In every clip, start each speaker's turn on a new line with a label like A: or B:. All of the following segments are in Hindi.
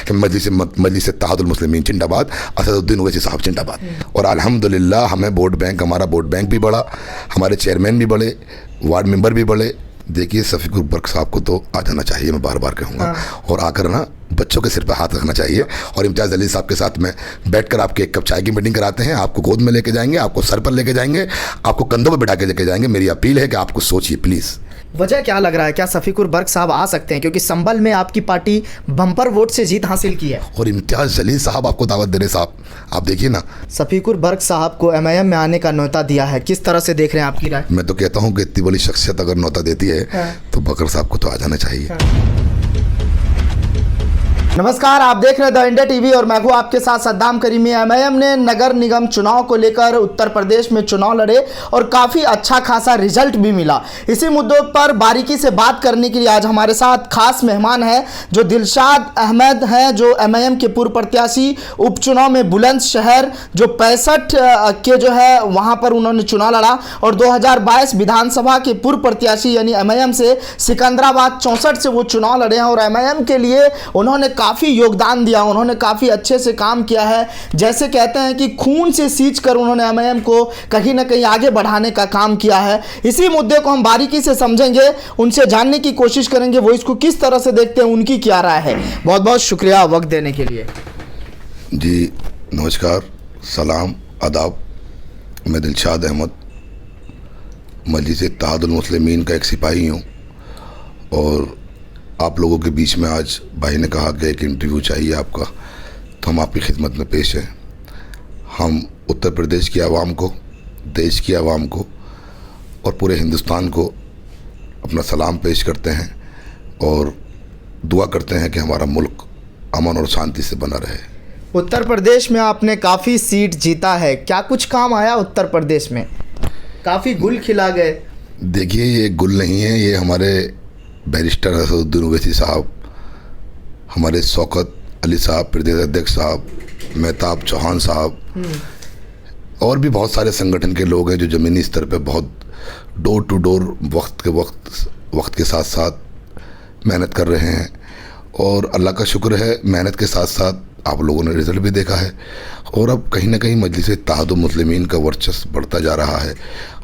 A: कि मजलिस इत्तेहादुल मुस्लिमीन जिंदाबाद, असदुद्दीन ओवैसी साहब जिंदाबाद। और अल्हम्दुलिल्लाह हमें हमारा वोट बैंक भी बढ़ा, हमारे चेयरमैन भी बढ़े, वार्ड मेंबर भी बढ़े। देखिए शफीकुर बर्क साहब को तो आ जाना चाहिए, मैं बार बार कहूँगा। और आकर ना बच्चों के सिर पर हाथ रखना चाहिए और इम्तियाज़ जलील साहब के साथ में बैठकर आपके एक कप चाय की मीटिंग कराते हैं। आपको गोद में लेके जाएंगे, आपको सर पर लेके जाएंगे, आपको कंधों पर बिठा के लेके जाएंगे। मेरी अपील है कि आपको सोचिए प्लीज़।
B: वजह क्या लग रहा है, क्या शफीकुर बर्क साहब आ सकते हैं? क्योंकि संभल में आपकी पार्टी बम्पर वोट से जीत हासिल की है
A: और इम्तियाज़ जलील साहब आपको दावत दे रहे साहब, आप देखिए ना।
B: शफीकुर बर्क साहब को MIM में आने का न्योता दिया है, किस तरह से देख रहे हैं, आपकी राय?
A: मैं तो कहता हूँ कि इतनी बड़ी शख्सियत अगर न्योता देती है तो बकर साहब को तो आ जाना चाहिए।
B: नमस्कार, आप देख रहे हैं द इंडिया टीवी और मैं हूं आपके साथ सद्दाम करीमी। MIM ने नगर निगम चुनाव को लेकर उत्तर प्रदेश में चुनाव लड़े और काफ़ी अच्छा खासा रिजल्ट भी मिला। इसी मुद्दों पर बारीकी से बात करने के लिए आज हमारे साथ खास मेहमान हैं जो दिलशाद अहमद हैं, जो MIM के पूर्व प्रत्याशी, उपचुनाव में बुलंदशहर जो 65 के जो है वहां पर उन्होंने चुनाव लड़ा, और 2022 विधानसभा के पूर्व प्रत्याशी यानी MIM से सिकंदराबाद 64 से वो चुनाव लड़े हैं। और MIM के लिए उन्होंने काफ़ी योगदान दिया, उन्होंने काफ़ी अच्छे से काम किया है। जैसे कहते हैं कि खून से सींच कर उन्होंने MIM को कहीं ना कहीं आगे बढ़ाने का काम किया है। इसी मुद्दे को हम बारीकी से समझेंगे, उनसे जानने की कोशिश करेंगे वो इसको किस तरह से देखते हैं, उनकी क्या राय है। बहुत बहुत शुक्रिया वक्त देने के लिए।
A: जी नमस्कार, सलाम, आदाब। मैं दिलशाद अहमद मजलिस इत्तेहादुल मुस्लिमीन का एक सिपाही हूँ और आप लोगों के बीच में आज भाई ने कहा कि एक इंटरव्यू चाहिए आपका, तो हम आपकी खिदमत में पेश हैं। हम उत्तर प्रदेश की आवाम को, देश की आवाम को और पूरे हिंदुस्तान को अपना सलाम पेश करते हैं और दुआ करते हैं कि हमारा मुल्क अमन और शांति से बना रहे।
B: उत्तर प्रदेश में आपने काफ़ी सीट जीता है, क्या कुछ काम आया उत्तर प्रदेश में? काफ़ी गुल खिला गए।
A: देखिए ये गुल नहीं है, ये हमारे बैरिस्टर असदुद्दीन ओवैसी साहब, हमारे शौकत अली साहब, प्रदेश अध्यक्ष साहब, मेहताब चौहान साहब और भी बहुत सारे संगठन के लोग हैं जो ज़मीनी स्तर पे बहुत डोर टू डोर वक्त के साथ साथ मेहनत कर रहे हैं। और अल्लाह का शुक्र है, मेहनत के साथ साथ आप लोगों ने रिज़ल्ट भी देखा है और अब कहीं ना कहीं मजलिस इत्तेहादुल मुस्लिमीन का वर्चस्व बढ़ता जा रहा है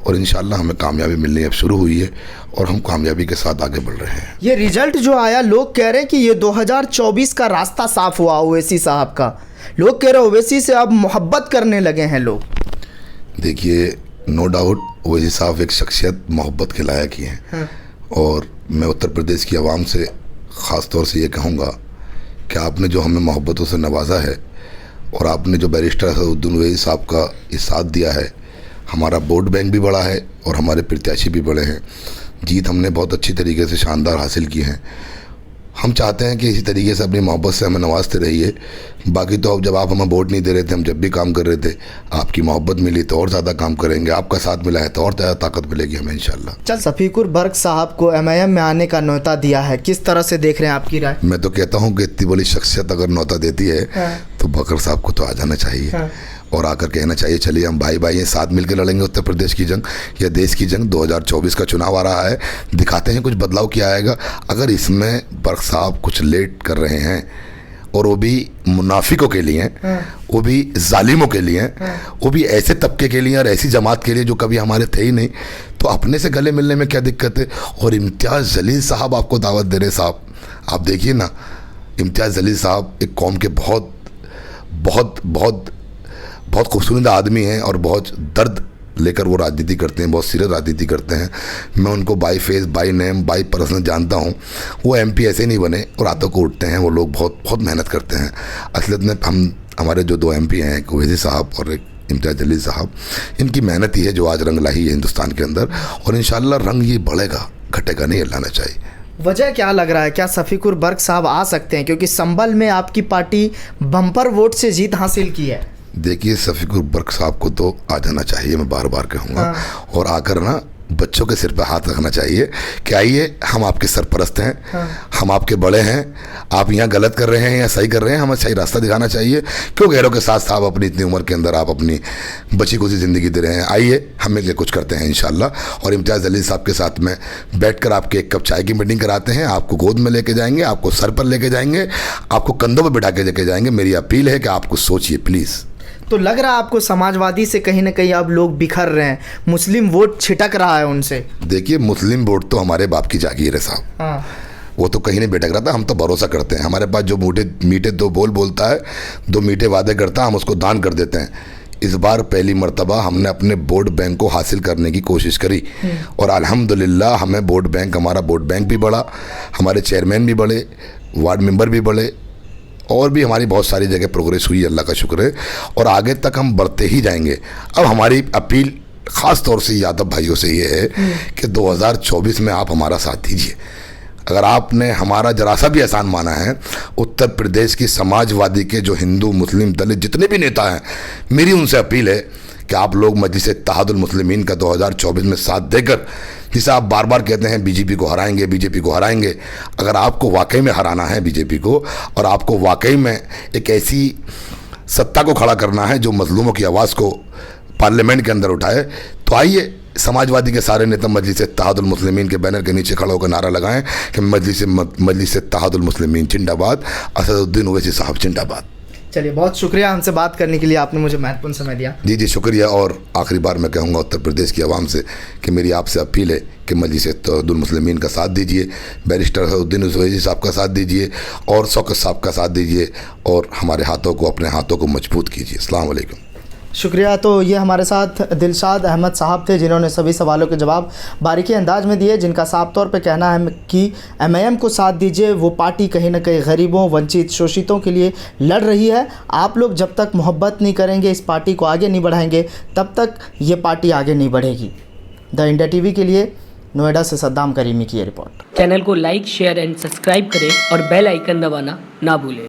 A: और इंशाल्लाह हमें कामयाबी मिलनी अब शुरू हुई है और हम कामयाबी के साथ आगे बढ़ रहे हैं।
B: ये रिजल्ट जो आया, लोग कह रहे हैं कि ये 2024 का रास्ता साफ हुआ ओवैसी साहब का। लोग कह रहे हैं ओवैसी से अब मोहब्बत करने लगे हैं लोग।
A: देखिए नो डाउट ओवैसी साहब एक शख्सियत मोहब्बत के लायक ही हैं और मैं उत्तर प्रदेश की आवाम से ख़ास तौर से ये कहूँगा कि आपने जो हमें मोहब्बतों से नवाजा है और आपने जो बैरिस्टर असदुद्दीन ओवैसी साहब का ये साथ दिया है, हमारा वोट बैंक भी बढ़ा है और हमारे प्रत्याशी भी बढ़े हैं। जीत हमने बहुत अच्छी तरीके से शानदार हासिल की है। हम चाहते हैं कि इसी तरीके से अपनी मोहब्बत से हमें नवाजते रहिए। बाकी तो अब जब आप हमें वोट नहीं दे रहे थे, हम जब भी काम कर रहे थे, आपकी मोहब्बत मिली तो और ज़्यादा काम करेंगे, आपका साथ मिला है तो और ज़्यादा ताकत मिलेगी हमें इंशाल्लाह।
B: चल, शफीकुर बर्क साहब को MIM में आने का न्योता दिया है, किस तरह से देख रहे हैं, आपकी राय?
A: मैं तो कहता हूँ कि इतनी बड़ी शख्सियत अगर न्योता देती है तो बकर साहब को तो आ जाना चाहिए और आकर कहना चाहिए चलिए हम भाई भाई हैं, साथ मिलकर लड़ेंगे उत्तर प्रदेश की जंग या देश की जंग। 2024 का चुनाव आ रहा है, दिखाते हैं कुछ बदलाव किया आएगा। अगर इसमें बर्क साहब कुछ लेट कर रहे हैं और वो भी मुनाफिकों के लिए, वो भी जालिमों के लिए, वो भी ऐसे तबके के लिए और ऐसी जमात के लिए जो कभी हमारे थे ही नहीं, तो अपने से गले मिलने में क्या दिक्कत है। और इम्तियाज़ जलील साहब आपको दावत दे रहे साहब, आप देखिए ना, इम्तियाज़ जलील साहब एक कौम के बहुत बहुत बहुत बहुत खूबसूरत आदमी हैं और बहुत दर्द लेकर वो राजनीति करते हैं, बहुत सीरियस राजनीति करते हैं। मैं उनको by face, by name, by personal जानता हूँ। वो MP ऐसे नहीं बने और रातों को उठते हैं, वो लोग बहुत बहुत मेहनत करते हैं। असलियत में हमारे जो 2 MP हैं, एक ओवैसी साहब और एक इम्तियाज़ जलील साहब, इनकी मेहनत ही है जो आज रंग लाई है हिंदुस्तान के अंदर और इंशाल्लाह रंग ये बढ़ेगा, घटेगा नहीं, लाना चाहिए।
B: वजह क्या लग रहा है, क्या शफीकुर बर्क साहब आ सकते हैं? क्योंकि संभल में आपकी पार्टी बम्पर वोट से जीत हासिल की है।
A: देखिए शफीकुर बर्क साहब को तो आ जाना चाहिए, मैं बार बार कहूँगा और आकर ना बच्चों के सिर पर हाथ रखना चाहिए कि आइए हम आपके सरपरस्त हैं, हम आपके बड़े हैं, आप यहाँ गलत कर रहे हैं या सही कर रहे हैं, हमें सही रास्ता दिखाना चाहिए। क्यों गैरों के साथ साथ अपनी इतनी उम्र के अंदर आप अपनी बची खुशी ज़िंदगी दे रहे हैं। आइए हम मिलकर कुछ करते हैं इंशाल्लाह, और इम्तियाज़ जलील साहब के साथ में बैठकर आपके एक कप चाय की मीटिंग कराते हैं। आपको गोद में लेके जाएंगे, आपको सर पर लेके जाएंगे, आपको कंधों पर बिठा के लेके जाएंगे। मेरी अपील है कि आप कुछ सोचिए प्लीज़।
B: तो लग रहा है आपको समाजवादी से कहीं ना कहीं अब लोग बिखर रहे हैं, मुस्लिम वोट छिटक रहा है उनसे।
A: देखिए, मुस्लिम वोट तो हमारे बाप की जागीर है साहब।
B: हाँ,
A: वो तो कहीं नहीं भटक रहा था। हम तो भरोसा करते हैं, हमारे पास जो मीठे दो बोल बोलता है, दो मीठे वादे करता है, हम उसको दान कर देते हैं। इस बार पहली मर्तबा हमने अपने वोट बैंक को हासिल करने की कोशिश करी, और अल्हम्दुलिल्लाह हमें वोट बैंक, हमारा वोट बैंक भी बढ़ा, हमारे चेयरमैन भी बढ़े, वार्ड मेंबर भी बढ़े, और भी हमारी बहुत सारी जगह प्रोग्रेस हुई, अल्लाह का शुक्र है, और आगे तक हम बढ़ते ही जाएंगे। अब हमारी अपील ख़ास तौर से यादव भाइयों से ये है कि 2024 में आप हमारा साथ दीजिए। अगर आपने हमारा जरा सा भी एहसान माना है, उत्तर प्रदेश की समाजवादी के जो हिंदू मुस्लिम दलित जितने भी नेता हैं, मेरी उनसे अपील है कि आप लोग मजलिस इत्तेहादुल मुस्लिमीन का 2024 में साथ देकर, जिसे आप बार बार कहते हैं बीजेपी को हराएंगे, बीजेपी को हराएंगे, अगर आपको वाकई में हराना है बीजेपी को, और आपको वाकई में एक ऐसी सत्ता को खड़ा करना है जो मजलूमों की आवाज़ को पार्लियामेंट के अंदर उठाए, तो आइए समाजवादी के सारे नेता मजलिस इत्तेहादुल मुस्लिमीन के बैनर के नीचे खड़ा होकर नारा लगाएं कि मजलिस इत्तेहादुल मुस्लिमीन जिंदाबाद, असदुद्दीन ओवैसी साहब जिंदाबाद।
B: चलिए, बहुत शुक्रिया हमसे बात करने के लिए, आपने मुझे महत्वपूर्ण समय दिया।
A: जी जी शुक्रिया। और आखिरी बार मैं कहूँगा उत्तर प्रदेश की आवाम से कि मेरी आपसे अपील है कि मजलिस इत्तेहादुल मुस्लिमीन का साथ दीजिए, बैरिस्टर असदुद्दीन ओवैसी साहब का साथ दीजिए, और शौकत साहब का साथ दीजिए, और हमारे हाथों को, अपने हाथों को मजबूत कीजिए। अस्सलाम वालेकुम।
B: शुक्रिया। तो ये हमारे साथ दिलशाद अहमद साहब थे, जिन्होंने सभी सवालों के जवाब बारीकी अंदाज में दिए, जिनका साफ तौर पे कहना है कि एमआईएम को साथ दीजिए। वो पार्टी कहीं ना कहीं गरीबों, वंचित, शोषितों के लिए लड़ रही है। आप लोग जब तक मोहब्बत नहीं करेंगे, इस पार्टी को आगे नहीं बढ़ाएंगे, तब तक ये पार्टी आगे नहीं बढ़ेगी। द इंडिया टीवी के लिए नोएडा से सद्दाम करीमी की ये रिपोर्ट।
C: चैनल को लाइक, शेयर एंड सब्सक्राइब करें और बेल आइकन दबाना ना भूलें।